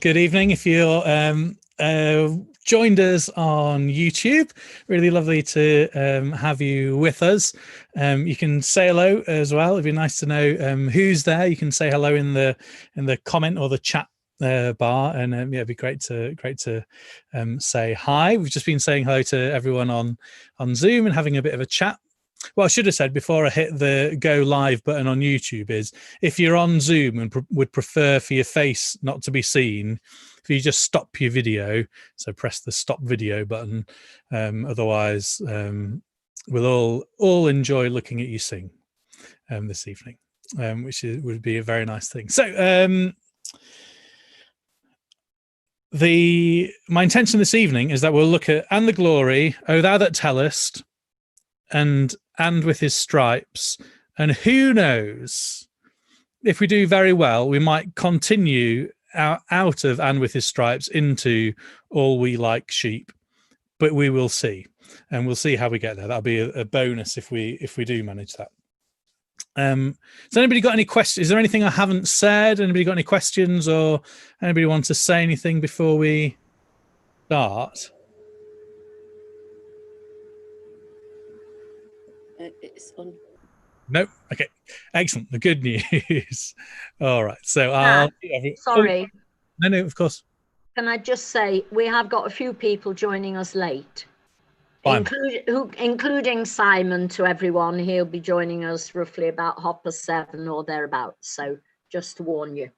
Good evening. If you're joined us on YouTube, really lovely to have you with us. You can say hello as well. It'd be nice to know who's there. You can say hello in the comment or the chat bar, and yeah, it'd be great to say hi. We've just been saying hello to everyone on Zoom and having a bit of a chat. What I should have said before I hit the go live button on YouTube is, if you're on Zoom and would prefer for your face not to be seen, if you just stop your video, so press the stop video button. Otherwise, we'll all enjoy looking at you sing this evening, which would be a very nice thing. So my intention this evening is that we'll look at "And the Glory, O Thou that Tellest," and with his stripes, and who knows, if we do very well, we might continue out of "and with his stripes" into "All we like sheep," but we will see, and we'll see how we get there. That'll be a bonus if we do manage that. Has anybody got any questions? Is there anything I haven't said? Anybody got any questions, or anybody want to say anything before we start? It's on. Nope. Okay, excellent. The good news. All right, so sorry. Oh, no, of course. Can I just say, we have got a few people joining us late, including Simon. To everyone, he'll be joining us roughly about 7:30 or thereabouts, so just to warn you.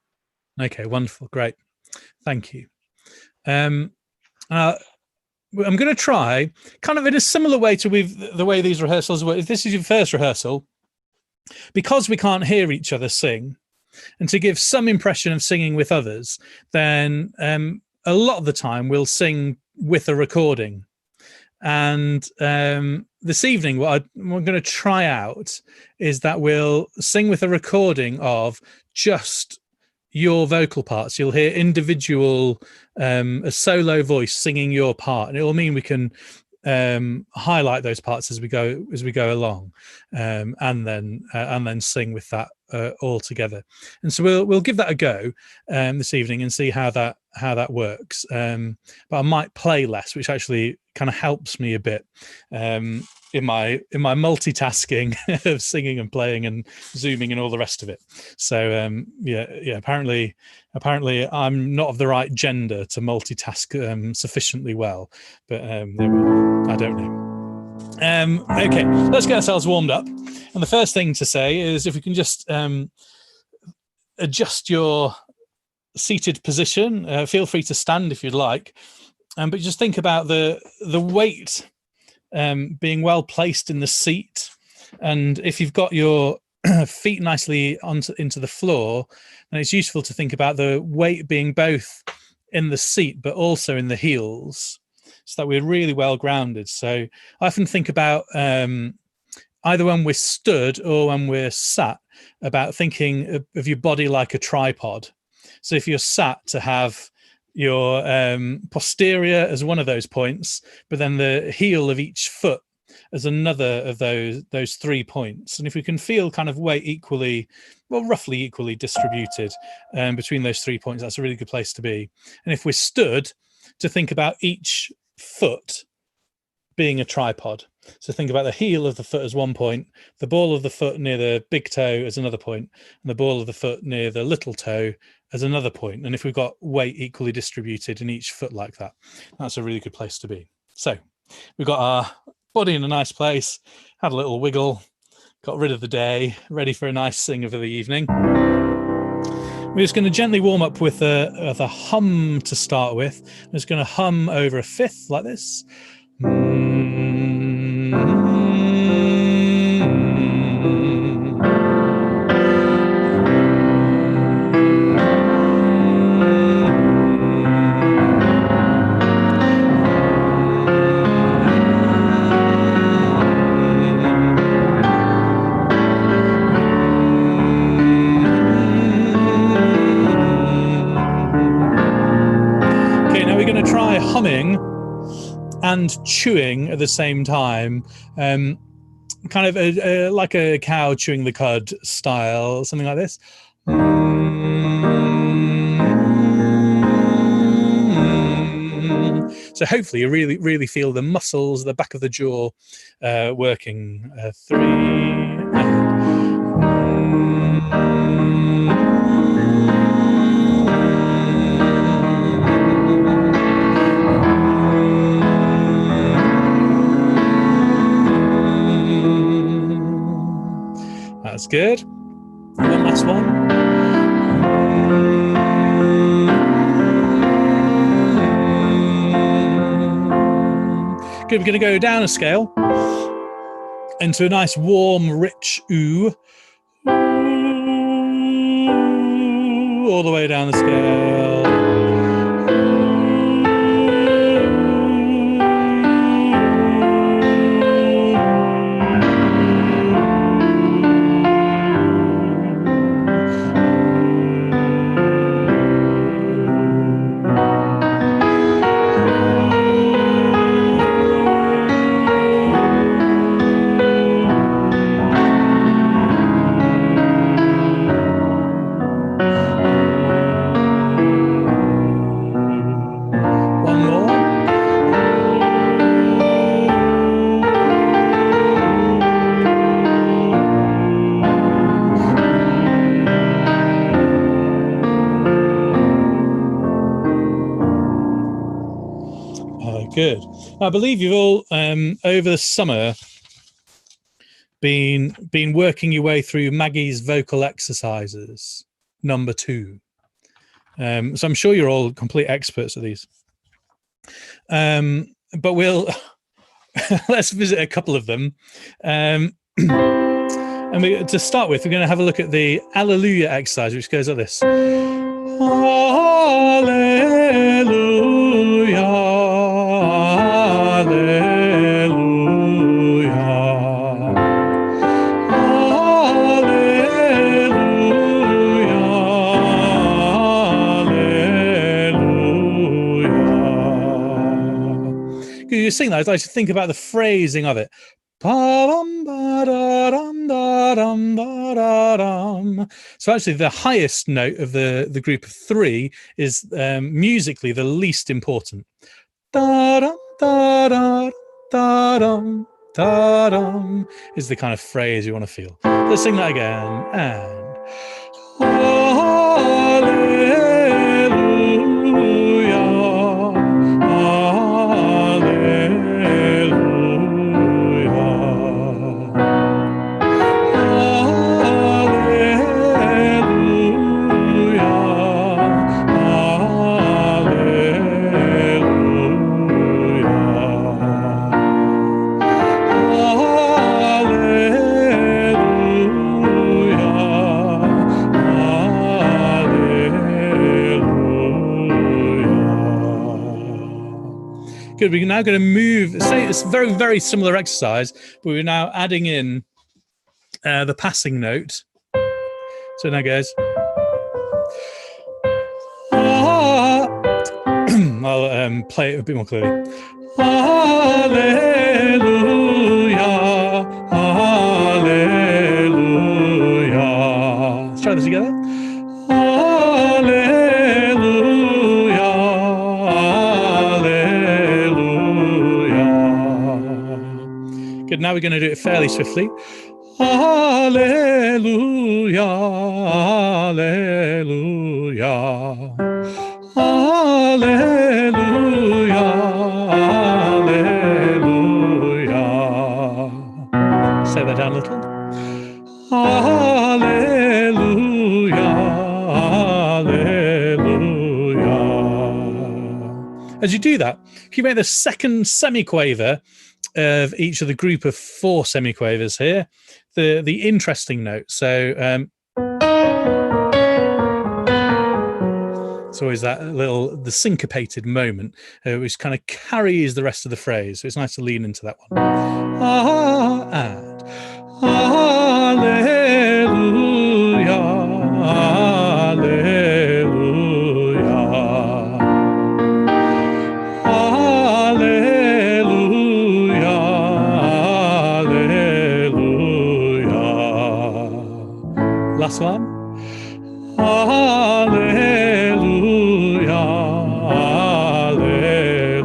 Okay, wonderful, great, thank you. I'm going to try, kind of in a similar way to the way these rehearsals work. If this is your first rehearsal, because we can't hear each other sing, and to give some impression of singing with others, then a lot of the time we'll sing with a recording. And this evening, what we're going to try out is that we'll sing with a recording of just your vocal parts. You'll hear individual, a solo voice singing your part, and it will mean we can highlight those parts as we go along, and then sing with that all together. And so we'll give that a go this evening and see how that works. But I might play less, which actually kind of helps me a bit in my multitasking of singing and playing and zooming and all the rest of it. So yeah, apparently I'm not of the right gender to multitask sufficiently well, but I don't know. Okay, let's get ourselves warmed up. And the first thing to say is, if we can just adjust your seated position. Feel free to stand if you'd like, but just think about the weight being well placed in the seat, and if you've got your feet nicely into the floor, then it's useful to think about the weight being both in the seat but also in the heels, so that we're really well grounded. So I often think about either when we're stood or when we're sat, about thinking of your body like a tripod. So if you're sat, to have your posterior as one of those points, but then the heel of each foot as another of those 3 points. And if we can feel kind of weight roughly equally distributed between those 3 points, that's a really good place to be. And if we're stood, to think about each foot being a tripod. So think about the heel of the foot as 1 point, the ball of the foot near the big toe as another point, and the ball of the foot near the little toe as another point. And if we've got weight equally distributed in each foot like that, that's a really good place to be. So we've got our body in a nice place, had a little wiggle, got rid of the day, ready for a nice sing of the evening. We're just going to gently warm up with a hum to start with. I'm just going to hum over a fifth like this. Okay, now we're going to try humming and chewing at the same time, kind of like a cow chewing the cud style, something like this. So hopefully you really feel the muscles, the back of the jaw working. 3 That's good. One last one. Good. We're going to go down a scale into a nice, warm, rich ooh. All the way down the scale. Good. I believe you've all over the summer been working your way through Maggie's vocal exercises number 2. So I'm sure you're all complete experts at these. But we'll let's visit a couple of them. And to start with, we're going to have a look at the Alleluia exercise, which goes like this. Alleluia. You sing that, I'd like to think about the phrasing of it. So actually the highest note of the group of 3 is musically the least important. Is the kind of phrase you want to feel. Let's sing that again. And good. We're now going to move. Say it's very, very similar exercise, but we're now adding in the passing note. So now goes. I'll play it a bit more clearly. Hallelujah, hallelujah. Let's try this together. Good, now we're going to do it fairly swiftly. Hallelujah, hallelujah, hallelujah, hallelujah. Say that down a little. Hallelujah, hallelujah. As you do that, if you make the second semiquaver of each of the group of 4 semiquavers here, the interesting note. So it's always that the syncopated moment, which kind of carries the rest of the phrase. So it's nice to lean into that one. And hallelujah, hallelujah, hallelujah, hallelujah. Last one. Hallelujah, hallelujah.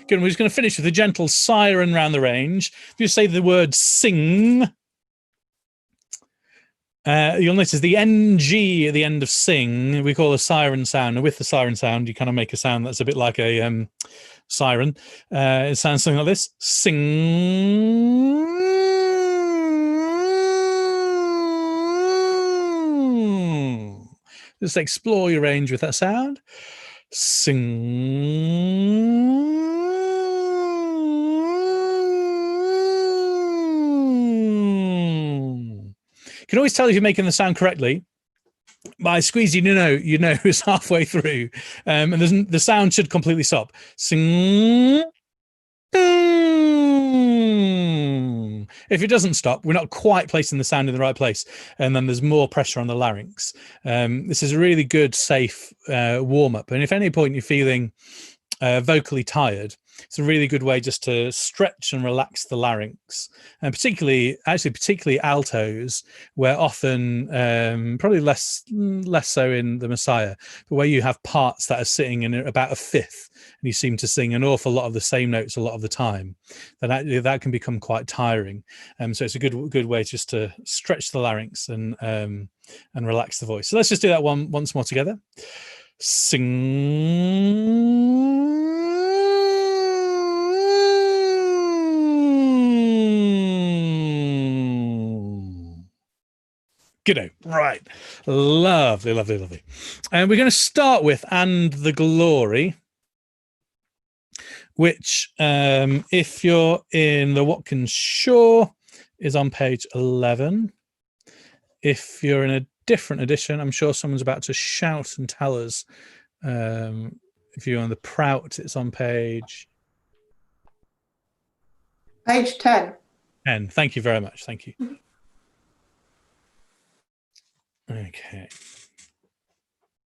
Good. We're just going to finish with a gentle siren round the range. If you say the word sing, you'll notice the NG at the end of sing, we call a siren sound. And with the siren sound, you kind of make a sound that's a bit like a siren. It sounds something like this. Sing. Just explore your range with that sound. Sing. You can always tell if you're making the sound correctly by squeezing your nose halfway through, and the sound should completely stop. Sing. If it doesn't stop, we're not quite placing the sound in the right place, and then there's more pressure on the larynx. This is a really good, safe warm-up. And if at any point you're feeling vocally tired, it's a really good way just to stretch and relax the larynx, and particularly altos, where often probably less so in the Messiah, but where you have parts that are sitting in about a fifth and you seem to sing an awful lot of the same notes a lot of the time, then that can become quite tiring. So it's a good way just to stretch the larynx and relax the voice. So let's just do that once more together. Sing. Good. Right. Lovely, lovely, lovely. And we're going to start with "And the Glory," which, if you're in the Watkins Shaw, is on page 11. If you're in a different edition, I'm sure someone's about to shout and tell us. If you're on the Prout, it's on page 10. 10. Thank you very much. Thank you. Okay.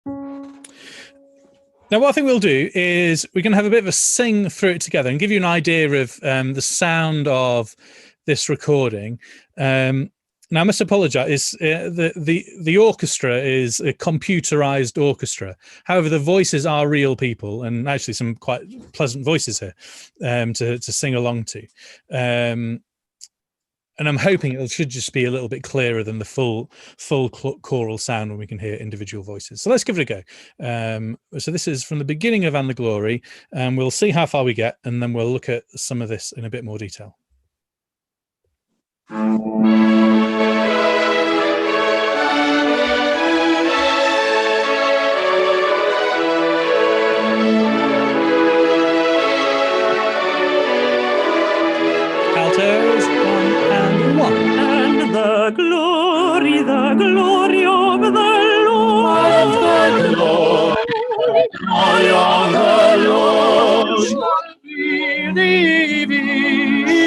Now, what I think we'll do is we're going to have a bit of a sing through it together and give you an idea of the sound of this recording. Now, I must apologise. The orchestra is a computerised orchestra. However, the voices are real people, and actually some quite pleasant voices here to sing along to. And I'm hoping it should just be a little bit clearer than the full choral sound when we can hear individual voices. So let's give it a go. So this is from the beginning of "And the Glory," and we'll see how far we get, and then we'll look at some of this in a bit more detail. Altos, 1 and 1. And the glory of the Lord. And the glory of the Lord shall be revealed. The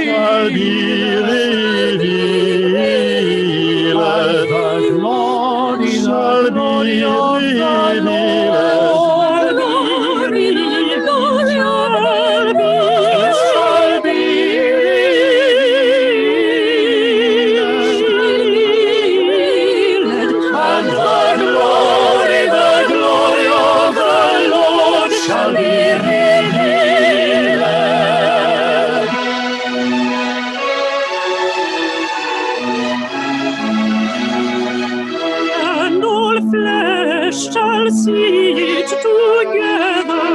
glory of the Lord. Shall see it together,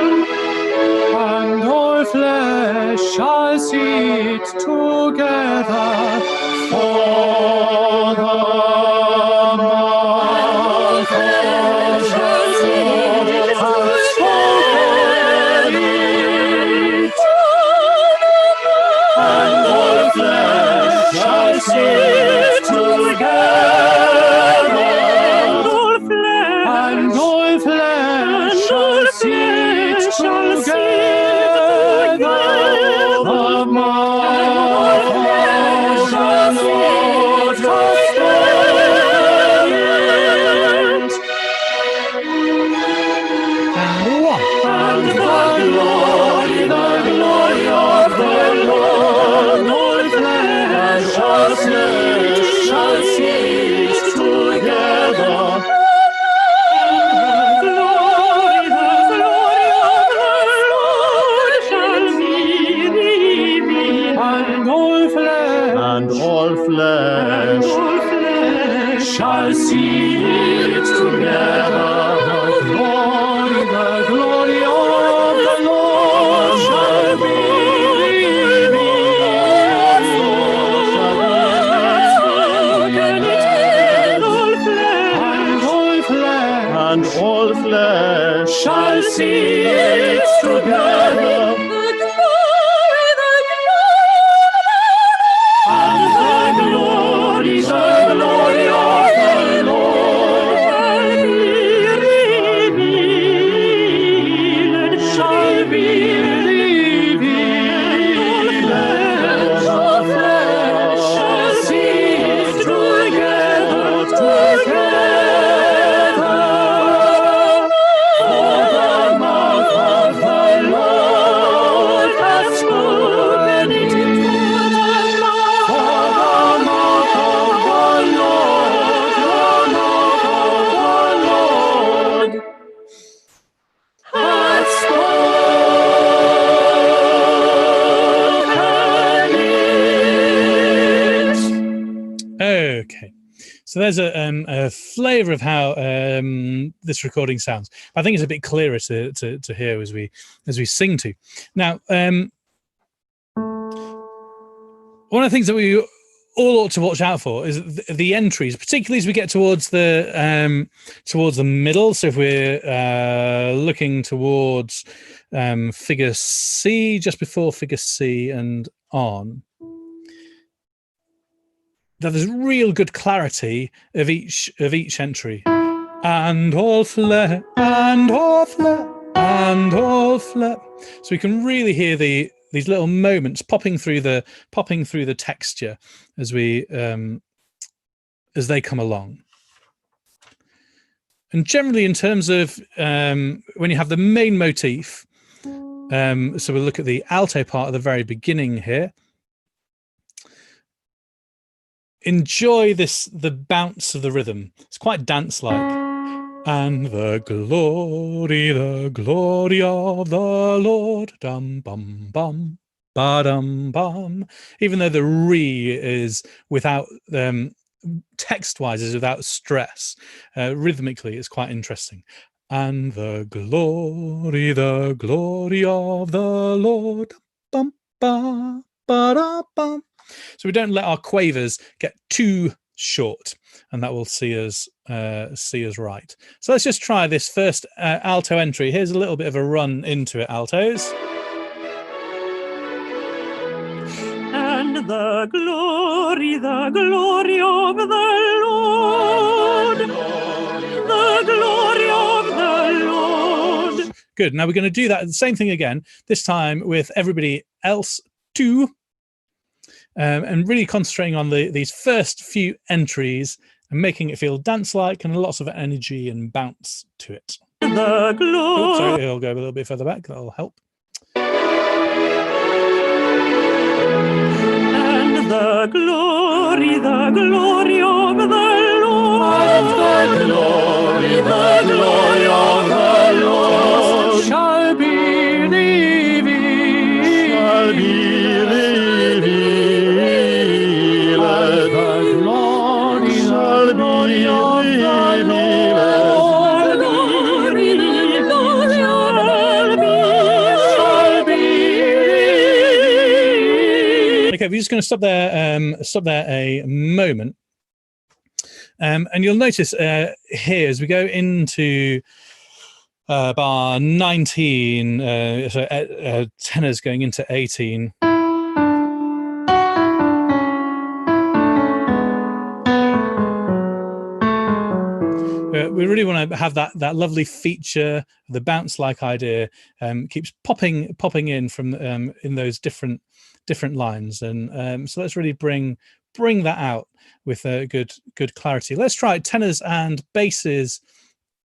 and all flesh shall see it together, for the mouth of God has spoken it, and all flesh shall see it together. And all flesh shall see it together. The mouth of the Lord has spoken. And the glory of the Lord, all flesh shall see it together. The glory of the Lord shall be all flesh shall see it together. And the glory of the Lord shall be revealed. All flesh shall see it together. For the mouth of the Lord hath spoken it. For the mouth of the Lord hath spoken it. Okay. So there's a flavour of how this recording sounds. I think it's a bit clearer to hear as we sing to. Now, one of the things that we all ought to watch out for is the entries, particularly as we get towards the middle. So if we're looking towards figure C, just before figure C and on, that there's real good clarity of each entry. And all flat, and all flat, and all flat. So we can really hear these little moments popping through the texture as we as they come along. And generally, in terms of when you have the main motif, so we'll look at the alto part at the very beginning here. Enjoy the bounce of the rhythm. It's quite dance-like. And the glory of the Lord, dum bum bum, ba dum bum. Even though the re is without text-wise is without stress, rhythmically it's quite interesting. And the glory of the Lord, bum ba ba da bum. So we don't let our quavers get too short, and that will see us right. So let's just try this first alto entry. Here's a little bit of a run into it, altos. And the glory of the Lord, the glory of the Lord. Good. Now we're going to do that the same thing again, this time with everybody else too. And really concentrating on these first few entries and making it feel dance-like and lots of energy and bounce to it. The glory. Oh, sorry, I'll go a little bit further back. That'll help. And the glory of the Lord. And the glory of the Lord Shall be revealed. shall be revealed. The glory shall be revealed. Okay, we're just going to stop there a moment. And you'll notice here as we go into bar 19, tenors going into 18. We really want to have that lovely feature, the bounce-like idea keeps popping in from in those different lines, and so let's really bring that out with a good clarity. Let's try tenors and basses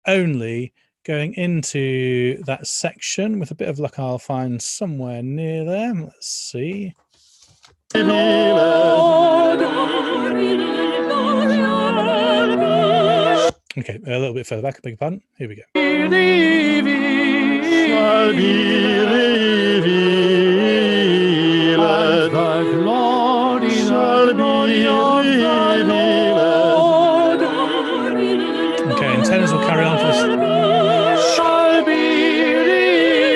only going into that section. With a bit of luck, I'll find somewhere near there. Let's see. Okay, a little bit further back, I beg your pardon. Here we go. Shall be revealed. The glory shall be revealed. Okay, and tenors will carry on for this. Shall be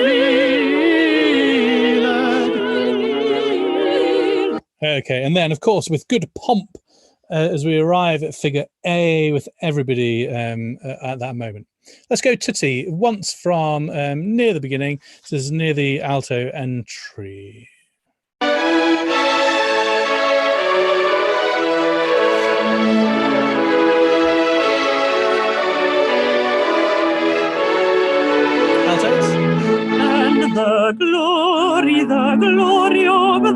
revealed. Okay, and then of course with good pomp as we arrive at figure A with everybody at that moment. Let's go tutti once from near the beginning. So this is near the alto entry. Altos. And the glory of the Lord. And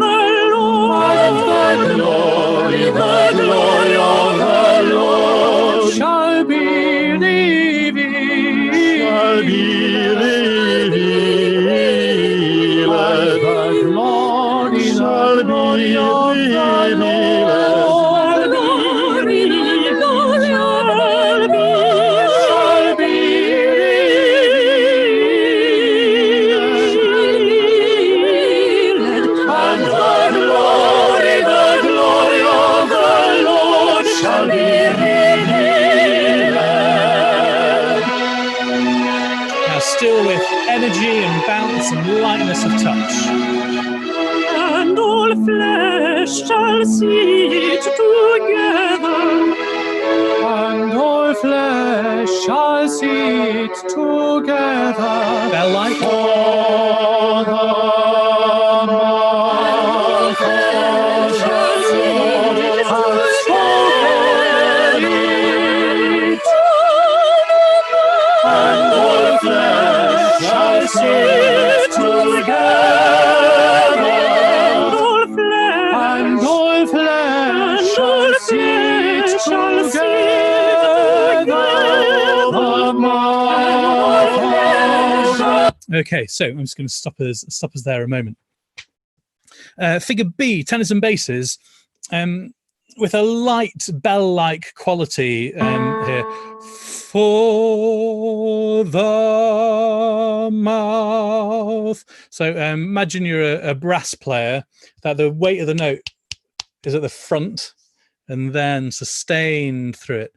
the glory of the Lord shall be revealed. Shall be revealed. The glory shall be revealed. Still with energy and bounce and lightness of touch. And all flesh shall see it together. And all flesh shall see it together. Bell-like. For the mouth of the Lord has spoken it. And all flesh shall see it together. And all flesh shall see it together. The mouth of Okay, so I'm just going to stop us there a moment. Figure B, tenors and basses, with a light bell-like quality here. For the mouth. So imagine you're a brass player, that the weight of the note is at the front and then sustained through it.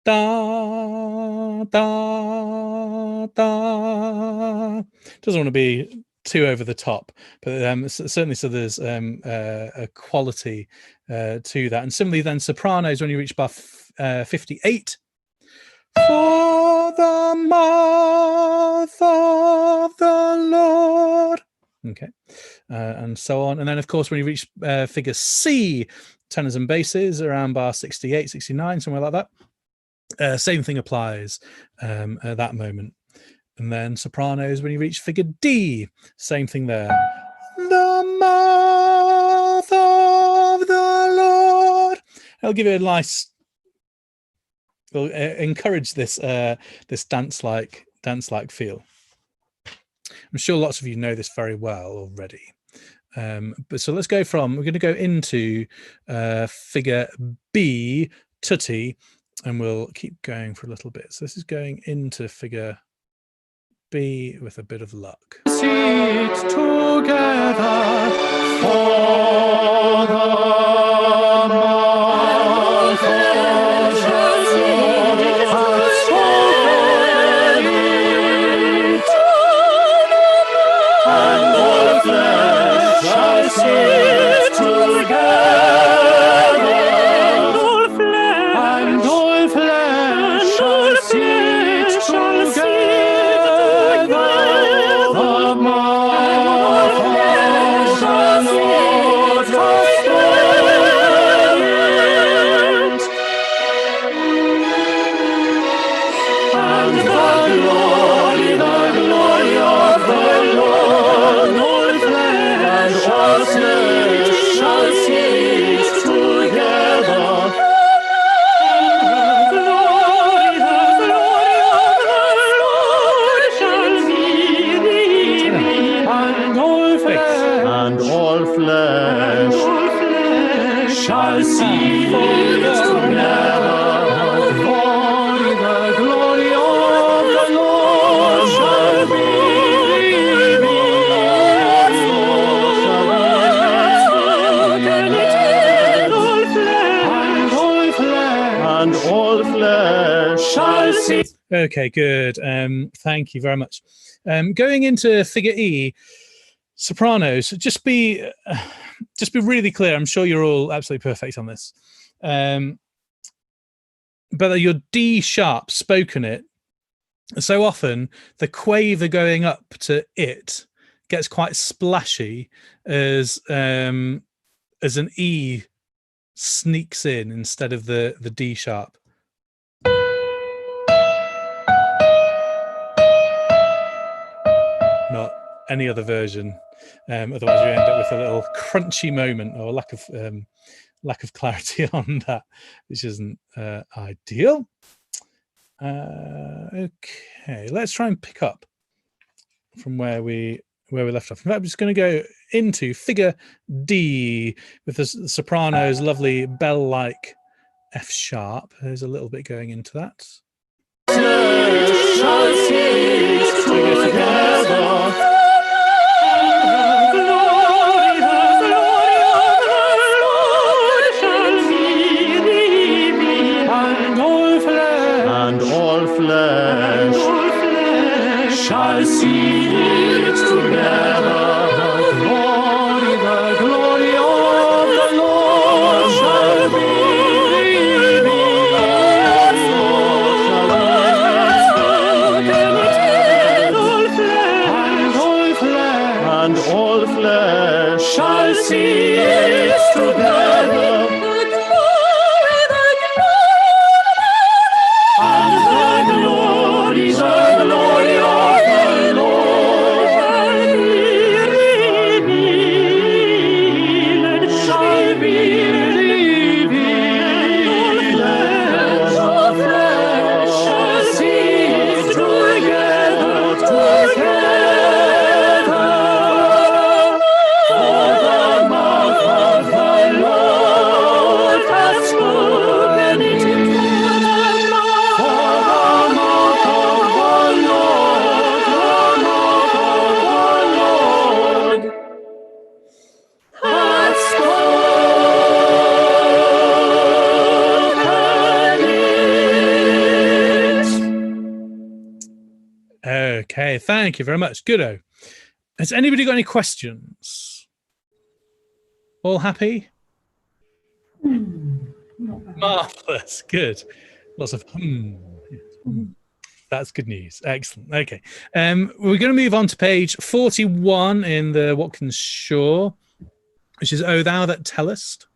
Da, da, da. Doesn't want to be too over the top, but certainly so there's a quality to that. And similarly then sopranos, when you reach bar 58, for the mouth of the Lord. Okay, and so on. And then, of course, when you reach figure C, tenors and basses, around bar 68, 69, somewhere like that. Same thing applies at that moment. And then sopranos, when you reach figure D, same thing there. The mouth of the Lord. I'll give you a nice... Will encourage this this dance-like feel. I'm sure lots of you know this very well already. But so let's go from, we're going to go into figure B, tutti, and we'll keep going for a little bit. So this is going into figure B with a bit of luck. see it together. For the mouth of the Lord has spoken it. And all flesh shall see it together. And all flesh shall see it together. The mouth of the Lord has spoken it. And the glory of the Lord, all flesh shall see it together. The glory of the Lord shall be revealed. And all flesh shall see it together. For the glory of the Lord shall be and all flesh shall see. Okay, good. Thank you very much. Going into figure E, sopranos, just be really clear. I'm sure you're all absolutely perfect on this. But your D sharp spoken it So often the quaver going up to it gets quite splashy as an E sneaks in instead of the D sharp. Not any other version. Otherwise you end up with a little crunchy moment or lack of clarity on that, which isn't ideal. Okay, let's try and pick up from where we left off. In fact, I'm just going to go into figure D with the soprano's lovely bell-like F sharp. There's a little bit going into that. Shall sing together. And all flesh shall see it together. The glory of the Lord shall be and all flesh shall see it together. Okay, thank you very much. Goodo. Has anybody got any questions? All happy? Marvelous. Good. Lots of That's good news. Excellent. Okay. We're going to move on to page 41 in the Watkins Shaw, which is O Thou That Tellest.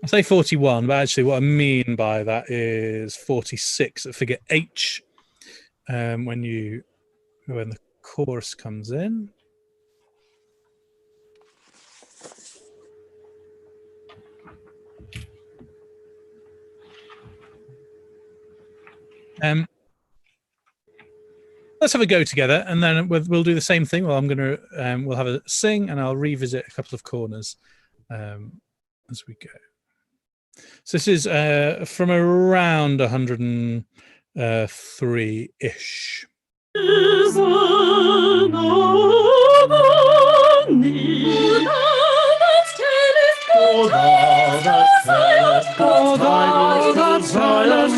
I say 41, but actually what I mean by that is 46 at figure H, when the chorus comes in. Let's have a go together, and then we'll do the same thing. Well, we'll have a sing, and I'll revisit a couple of corners as we go. So this is from around 103-ish.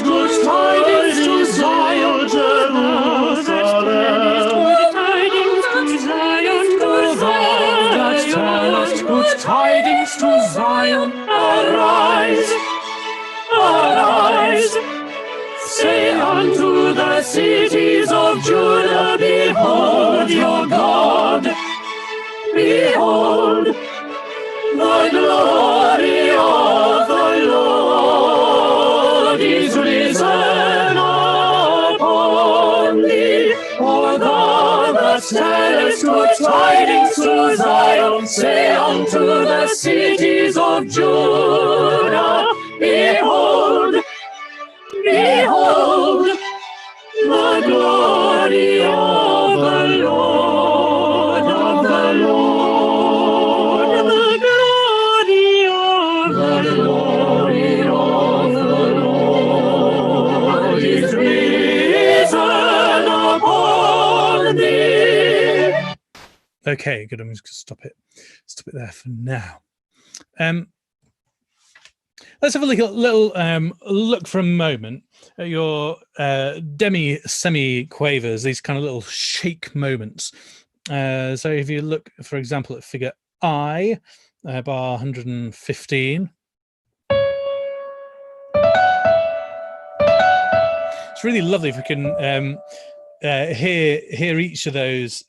Good tidings to Zion, good tidings to Zion, arise, arise, say unto the cities of Judah, behold your God, behold the glory of the Lord is risen upon thee. O thou that tellest good tidings to Zion, say unto the cities of Judah, behold, behold, the glory of the Lord, of the Lord, the glory of the Lord is risen upon thee. Okay, good. I'm just going to stop it there for now. Let's have a little look for a moment at your semi quavers, these kind of little shake moments. So if you look, for example, at figure I, bar 115. it's really lovely if we can hear each of those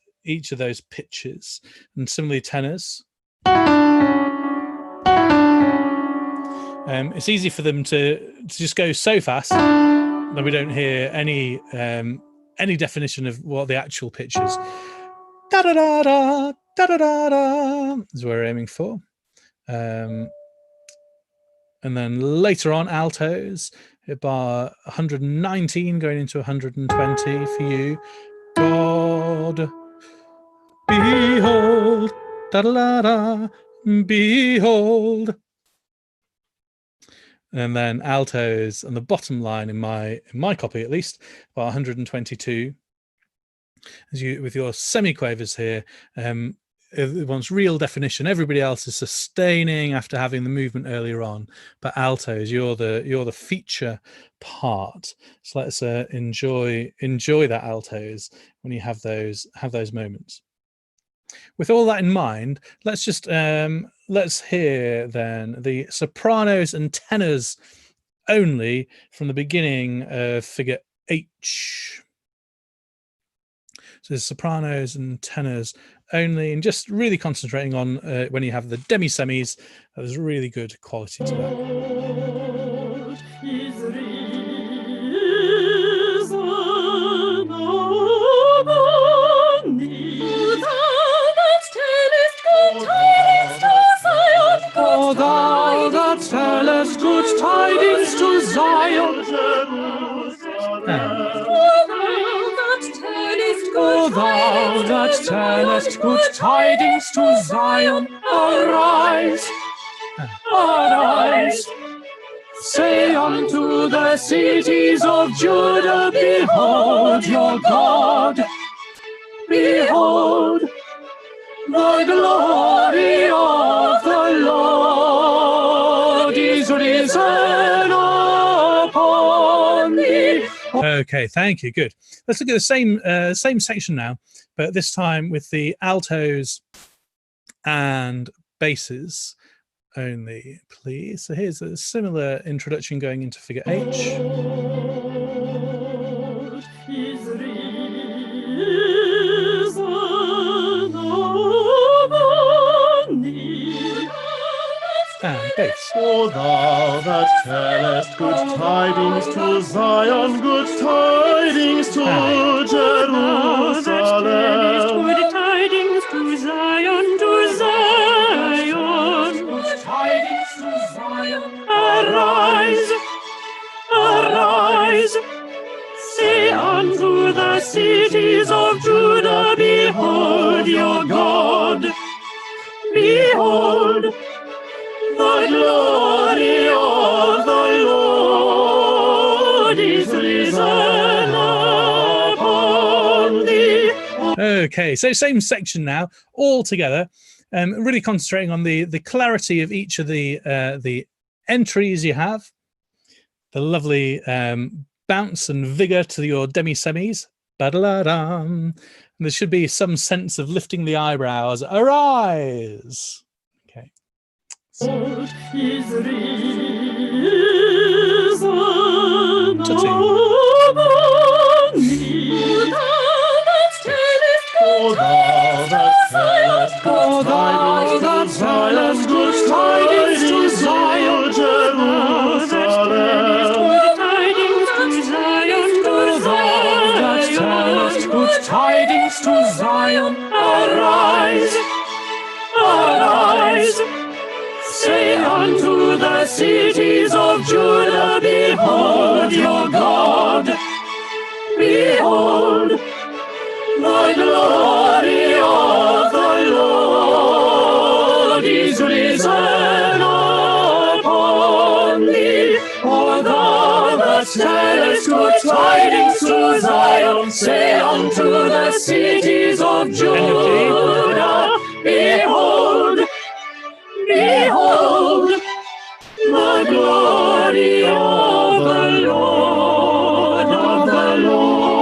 pitches, and similarly tenors. It's easy for them to just go so fast that we don't hear any definition of what the actual pitch is. Da da da da da da da da is what we're aiming for. And then later on, altos at bar 119 going into 120 for you. God, behold, da da da da, behold. And then altos on the bottom line in my copy, at least, bar 122. As you with your semiquavers here, it wants real definition. Everybody else is sustaining after having the movement earlier on, but altos, you're the feature part. So let's enjoy that altos when you have those moments. With all that in mind, let's just let's hear then the sopranos and tenors only from the beginning of figure H. So sopranos and tenors only, and just really concentrating on when you have the demi-semis, there's really good quality to that. O thou that tellest good tidings to Zion, O thou that tellest good tidings to Zion, arise, arise. Say unto the cities of Judah, behold your God, behold the glory of the Lord is risen upon thee. Okay, thank you. Good. Let's look at the same section now, but this time with the altos and basses only, please. So here's a similar introduction going into figure H. And bass. O thou that tellest good tidings to Zion, good tidings to Jerusalem. Good tidings to Zion, to Zion. Good tidings to Zion. Arise, arise. Say unto the cities of Judah, behold your God. Behold the glory of the Lord is risen upon thee. Okay, so same section now, all together. Really concentrating on the clarity of each of the entries you have, the lovely bounce and vigor to your demi-semis. Ba-da-da-dum. And there should be some sense of lifting the eyebrows. Arise. Okay. Is risen Tutting. upon thee. O thou that tellest good tidings to Zion, Jerusalem. Good tidings to Zion, to Zion. Good tidings to Zion, Arise, arise. Say unto the cities of Judah, behold your God. Behold the glory of the Lord is risen upon thee. O thou that tellest good tidings to Zion, say unto the cities of Judah, behold, behold the glory of the Lord, of the Lord,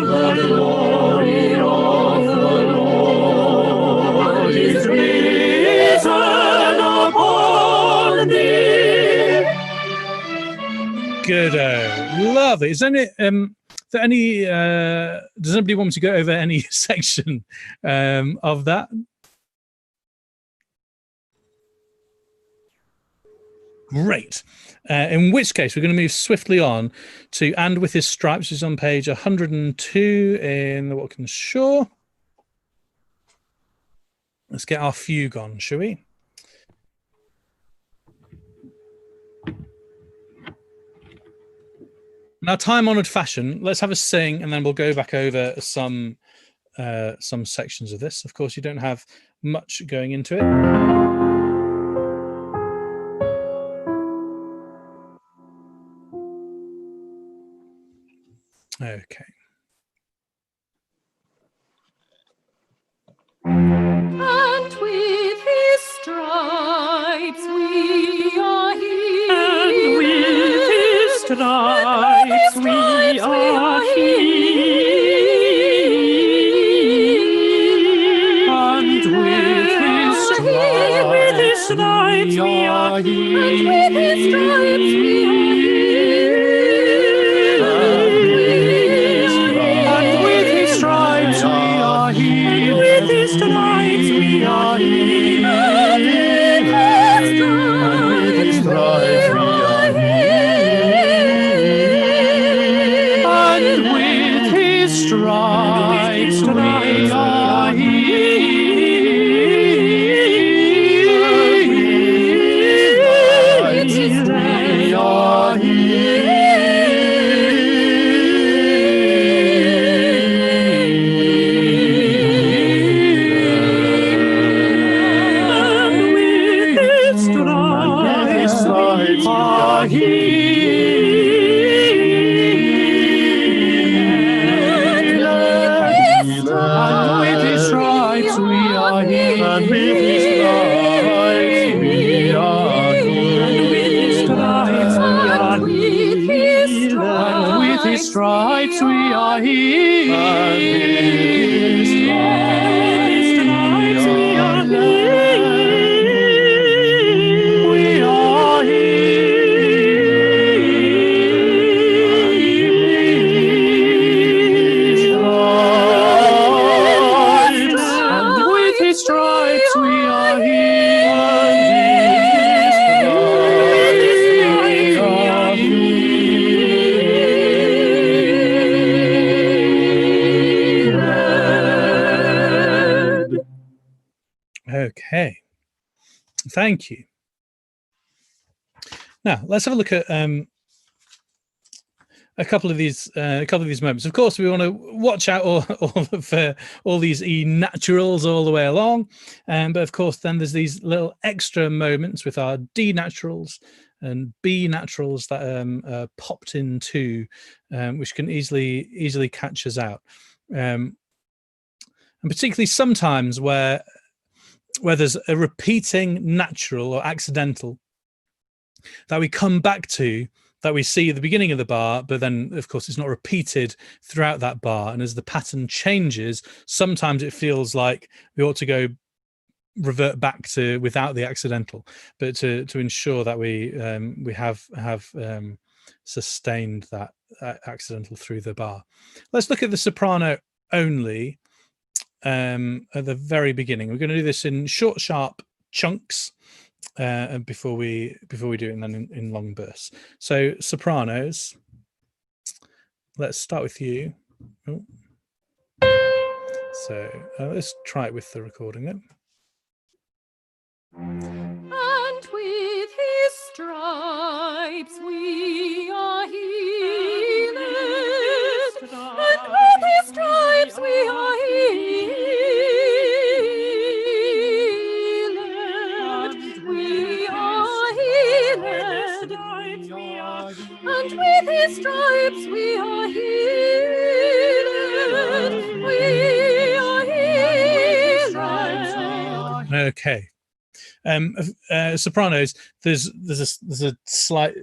the glory of the Lord is risen upon thee. Good. Love it. Is there any does anybody want me to go over any section of that? Great. In which case, we're going to move swiftly on to "And With His Stripes," which is on page 102 in the Watkins Shaw. Let's get our fugue on, shall we? Now, time-honoured fashion, let's have a sing, and then we'll go back over some sections of this. Of course, you don't have much going into it. Okay. And with his stripes we are healed. And with his stripes we are healed. And with his stripes we are healed. And with his stripes we are Okay, thank you. Now let's have a look at a couple of these moments. Of course, we want to watch out all these E naturals all the way along, but of course, then there's these little extra moments with our D naturals and B naturals that are popped in too, which can easily catch us out, and particularly sometimes where there's a repeating natural or accidental that we come back to, that we see at the beginning of the bar, but then of course it's not repeated throughout that bar. And as the pattern changes, sometimes it feels like we ought to revert back to without the accidental, but to ensure that we have sustained that accidental through the bar. Let's look at the soprano only at the very beginning. We're going to do this in short, sharp chunks before we do it, and then in long bursts. So sopranos, let's start with you. Oh. So let's try it with the recording then. And with his stripes we are healed. And with his stripes we are healed. We are healed. And with his stripes we are healed. We are healed. Okay. Sopranos, there's a slight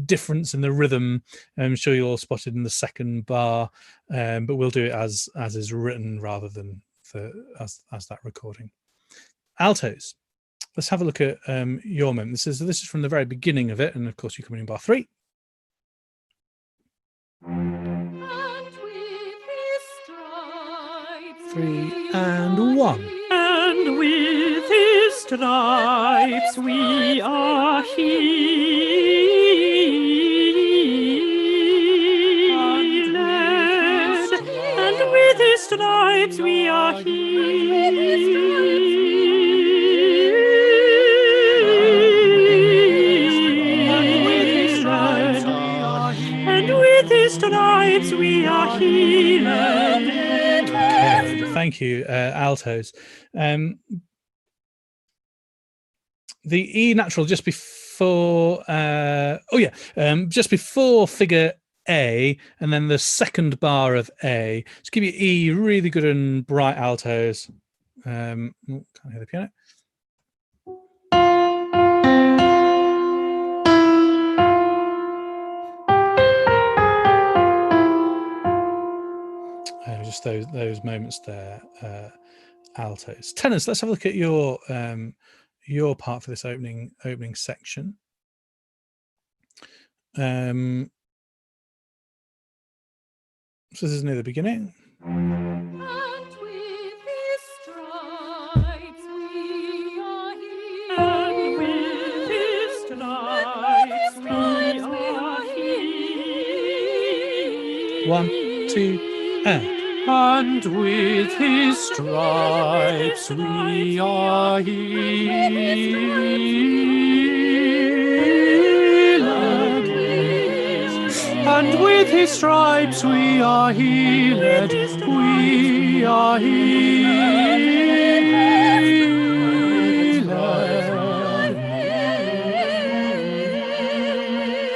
difference in the rhythm. I'm sure you all spotted in the second bar, but we'll do it as is written rather than as that recording. Altos, let's have a look at your moment. This is from the very beginning of it, and of course you come in bar 3. 3 and 1. And with his stripes we are healed. And with his stripes we are and with his stripes we are healed. Okay, thank you, altos. The E natural just before, just before figure A, and then the second bar of A. Just give you E, really good and bright altos. Can't hear the piano. Just those moments there, altos. Tenors, let's have a look at your part for this opening section. So this is near the beginning. And with his stripes we are healed. And with his stripes we are healed. 1, 2, and. And with his stripes we are healed. And with his stripes we are healed. We are healed.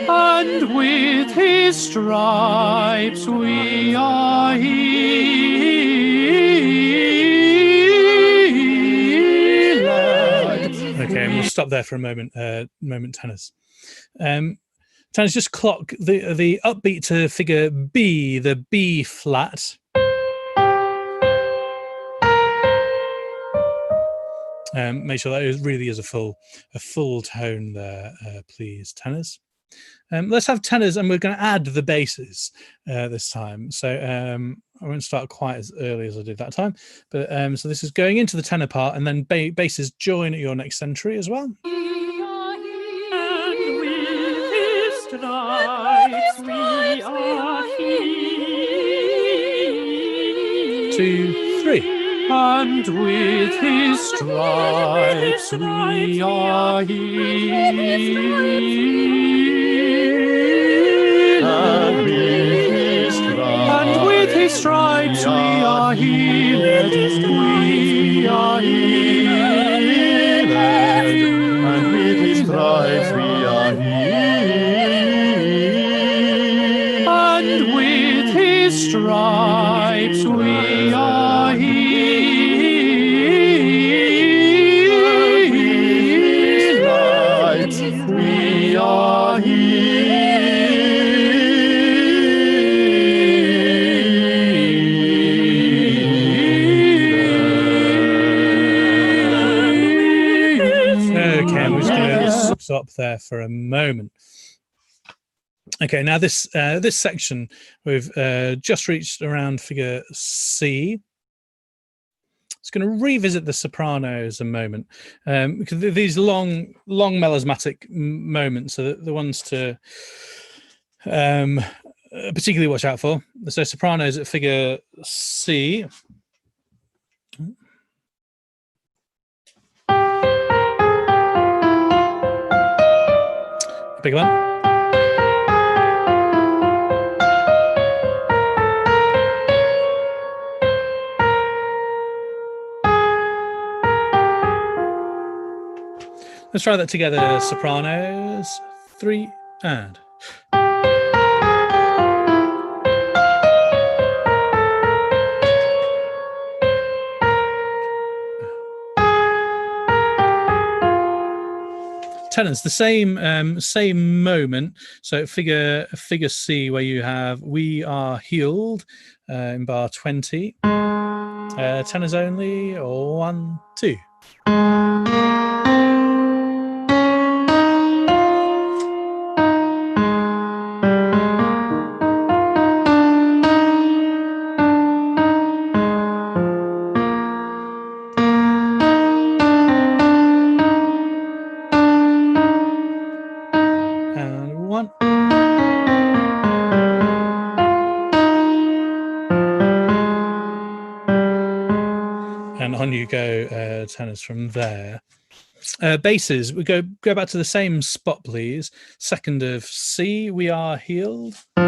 And with his stripes we are healed. Okay, and we'll stop there for a moment. Tenors. Tenors, just clock the upbeat to figure B, the B flat. Make sure that it really is a full tone there, please, tenors. Let's have tenors, and we're going to add the basses this time. So I won't start quite as early as I did that time, but so this is going into the tenor part, and then basses join at your next century as well. And with his stripes we are healed. 2, 3. And with his stripes we are healed. And with his stripes we are healed. We are healed. And with his stripes we are healed. And with his stripes we are healed. We are Okay, I'm just going to stop there for a moment. Okay, now this section we've just reached around figure C. It's going to revisit the sopranos a moment, because these long melismatic moments are the ones to particularly watch out for. So sopranos at figure C. Big one. Let's try that together, sopranos. 3 and. Tenors, the same moment. So figure C, where you have "We Are Healed" in bar 20. Tenors only. 1, 2. and 1. And on you go, tenors from there. Basses, we go back to the same spot, please. Second of C, we are healed. We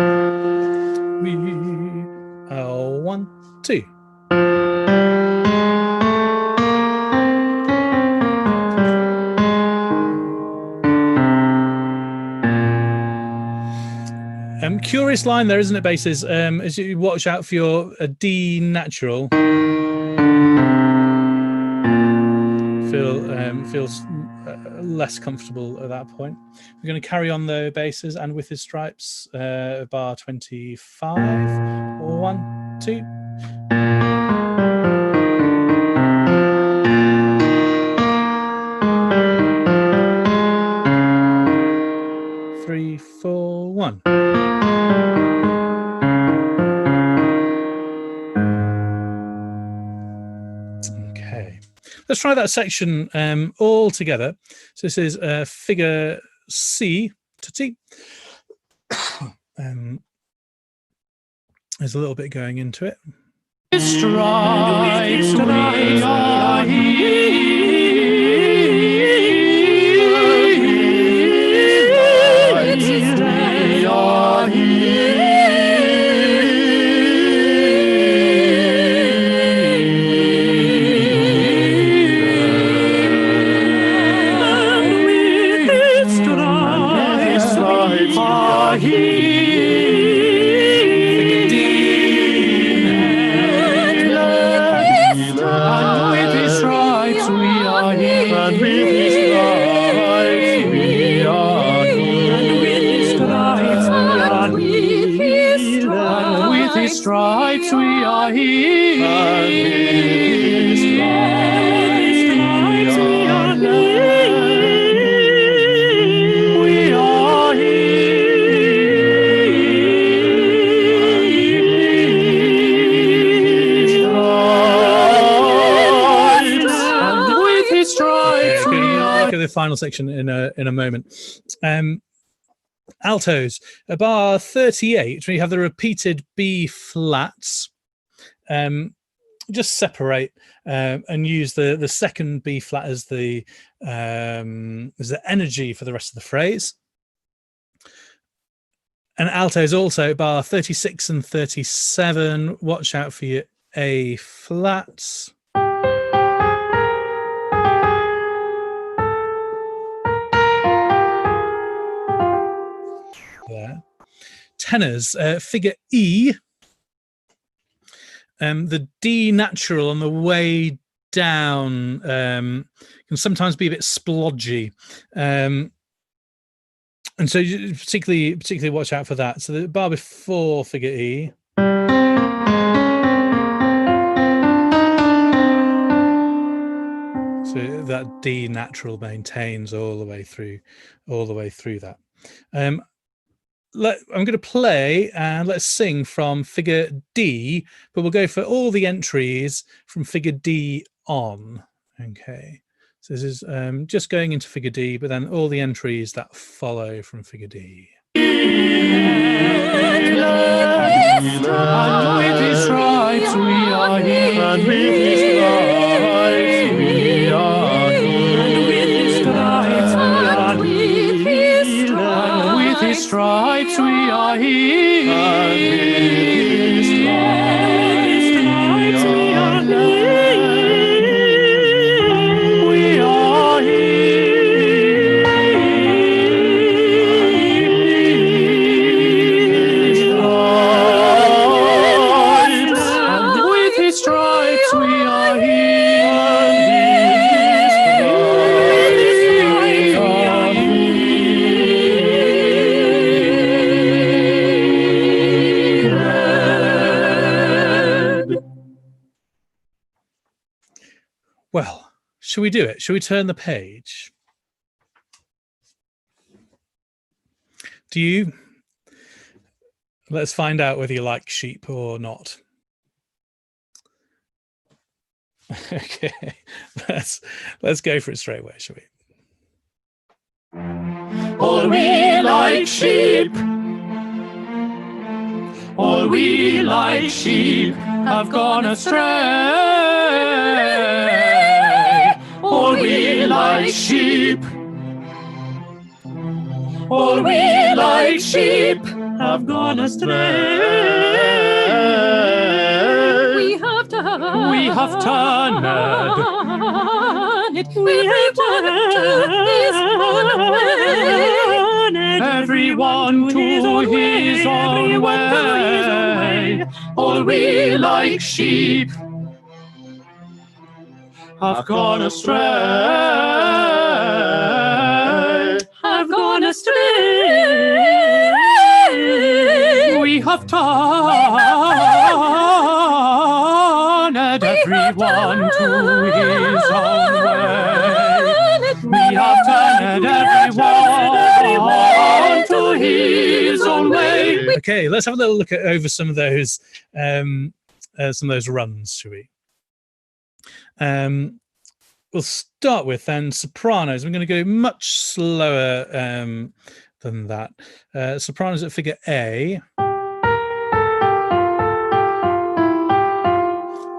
are 1, 2. Curious line there, isn't it, basses? As you watch out for your D natural. Feels less comfortable at that point. We're going to carry on though, basses, and with his stripes, bar 25. 1, 2. Three, 4, 1. Okay, let's try that section all together. So this is figure C to T. There's a little bit going into it. Stripes we are stripes we are healed. And with his stripes we are healed. We are healed. And with his stripes we are. Look at the final section in a moment. Altos, bar 38, we have the repeated B flats. Just separate and use the second B flat as the energy for the rest of the phrase. And altos also, bar 36 and 37, watch out for your A flats. There. Tenors, figure E. The D natural on the way down can sometimes be a bit splodgy, and so you particularly watch out for that. So the bar before figure E. So that D natural maintains all the way through that. I'm going to play and let's sing from figure D, but we'll go for all the entries from figure D on. Okay, so this is just going into figure D, but then all the entries that follow from figure D. And with his stripes we are healed. And with his stripes we are healed. And with his stripes we are healed. And with his stripes we are healed. And with his stripes we are healed. We are stripes we are healed. Well, shall we do it? Shall we turn the page? Do you? Let's find out whether you like sheep or not. Okay, let's go for it straight away, shall we? all we like sheep. All we like sheep have gone astray. All we like sheep. All we like sheep have gone astray. We have turned. We have turned. Everyone to his own way. All we like sheep have gone astray. Have gone astray. We have turned everyone to his own way. We have turned everyone to his own way. Okay, let's have a little look at over some of those runs, shall we? We'll start with then sopranos. I'm going to go much slower than that. Sopranos at figure A.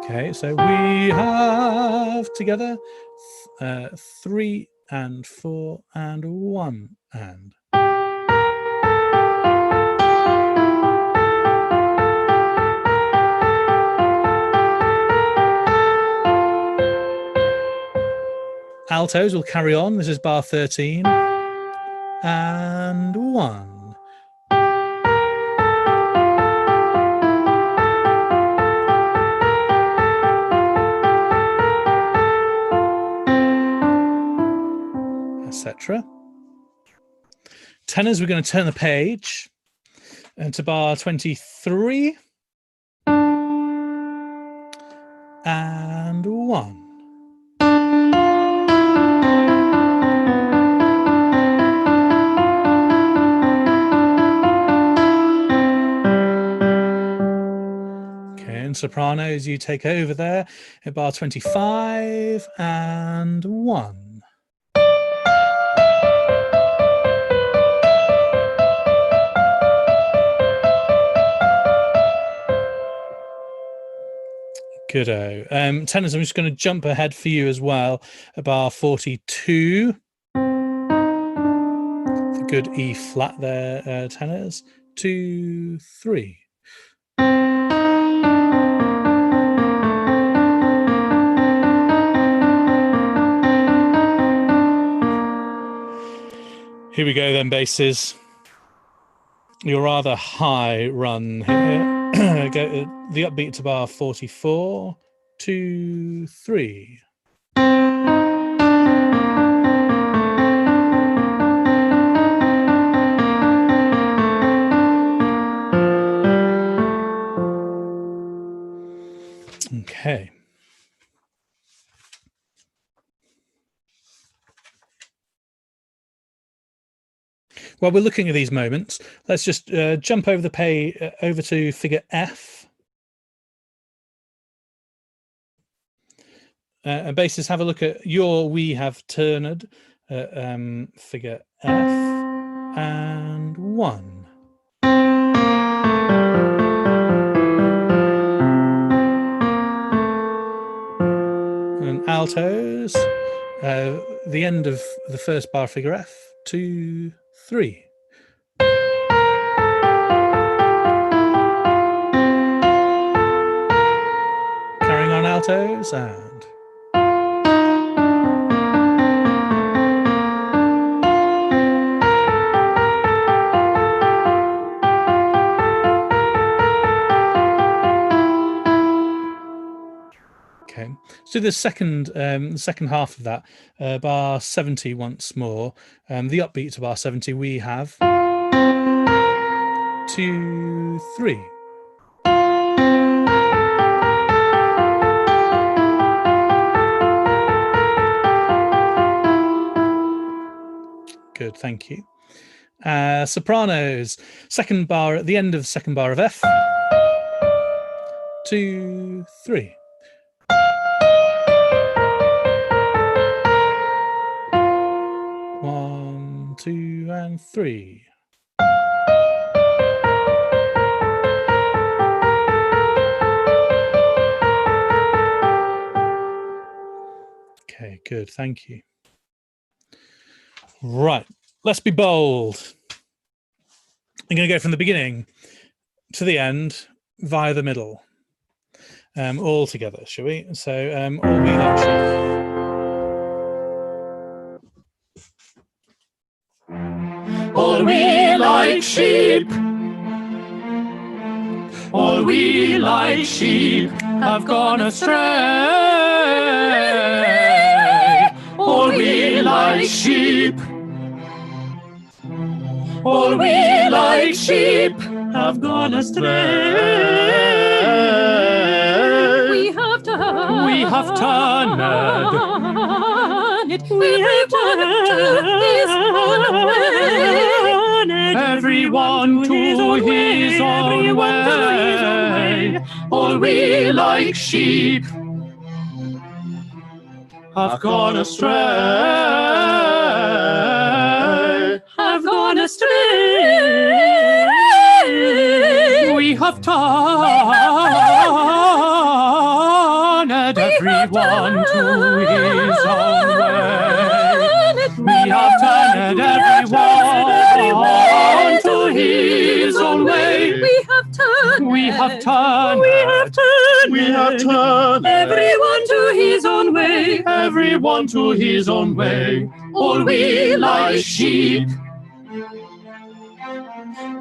Okay, so we have together 3 and 4 and 1 and. Altos will carry on. This is bar 13 and 1. Etc. Tenors, we're going to turn the page to bar 23 and 1. Okay, and sopranos, you take over there at bar 25 and 1. Goodo. Tenors, I'm just going to jump ahead for you as well at bar 42. The good E flat there, tenors. 2, 3. Here we go then, basses. Your rather high run here. Go the upbeat to bar 44, 2, 3. Okay. While we're looking at these moments, let's just jump over the page over to figure F. And basses, have a look at your we have turned figure F and 1. And altos, the end of the first bar figure F, 2, 3. Carrying on altos and. Okay, so the second half of that, bar 70 once more. The upbeat to bar 70, we have 2, 3. Good, thank you. Sopranos, second bar at the end of second bar of F. 2, 3. One, 2, 2 and 3. Okay, good. Thank you. Right. Let's be bold. I'm going to go from the beginning to the end via the middle. All together, shall we? So, all we like sheep. All we like sheep. All we like sheep have gone astray. All we like sheep. All we like sheep have gone astray. We have turned. We have turned. We have turned. Everyone to his own way. All we like sheep have gone astray. Have gone astray. We have turned everyone to his own way. We have turned everyone to his own way. We have turned. We have turned. We have turned. We have turned Everyone to his own way. everyone to his own way. All we like sheep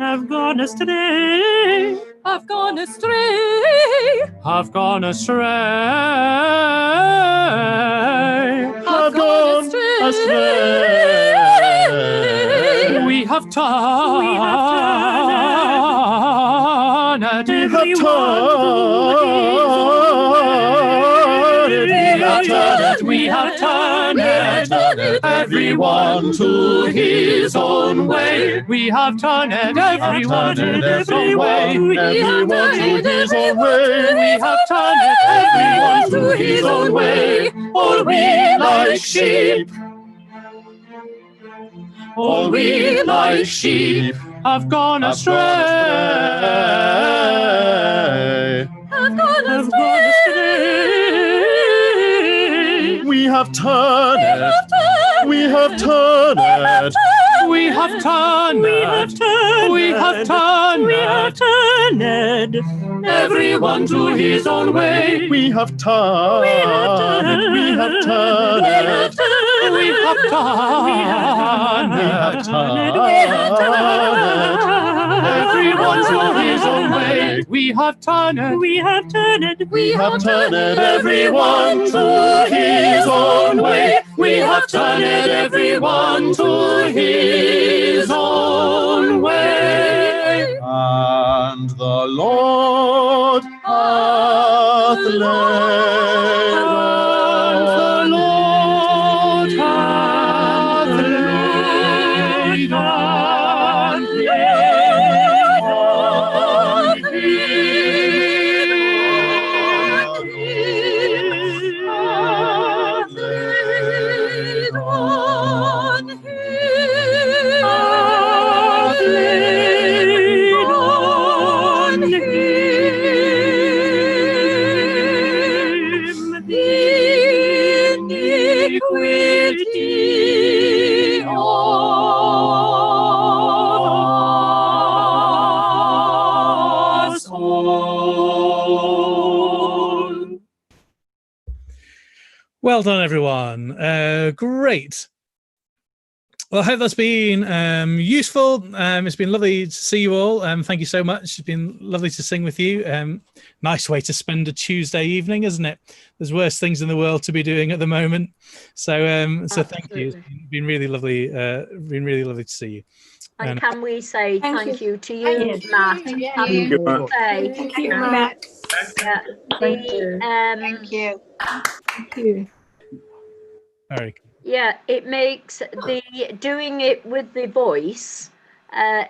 Have gone astray. Have gone astray. have gone astray. Have gone astray. We have turned. We have turned. We have turned everyone to his own way. We have turned everyone to his own way. Everyone to his own way. We have turned everyone to his own way. All we like sheep. All we like sheep have gone astray. Have gone astray. We have turned it. We have turned it. We have turned it. We have turned it. Everyone to his own way. We have turned it. We have turned it. We have turned it. Everyone to his own way. We have turned it. We have turned it. We have turned it, everyone to his own way. We have turned it, everyone to his own way. And the Lord hath led us. The Lord hath laid on iniquity of us all. Well done, everyone. Great. Well, I hope that's been useful. It's been lovely to see you all. Thank you so much. It's been lovely to sing with you. Nice way to spend a Tuesday evening, isn't it? There's worse things in the world to be doing at the moment. So thank you. It's been really lovely. Been really lovely to see you. And can we say thank you to you, Thank you. Matt? Thank you. Happy birthday. Thank you, Matt. Yeah, Thank you. Thank you. Thank you. Very cool. Yeah, it makes the doing it with the voice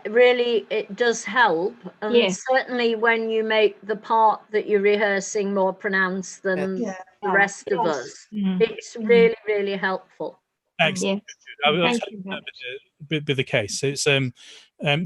really, it does help. And Yes. certainly when you make the part that you're rehearsing more pronounced than the rest of us, Mm. it's really, really helpful. Excellent. Yes. I was Thank hoping you. that would be the case. It's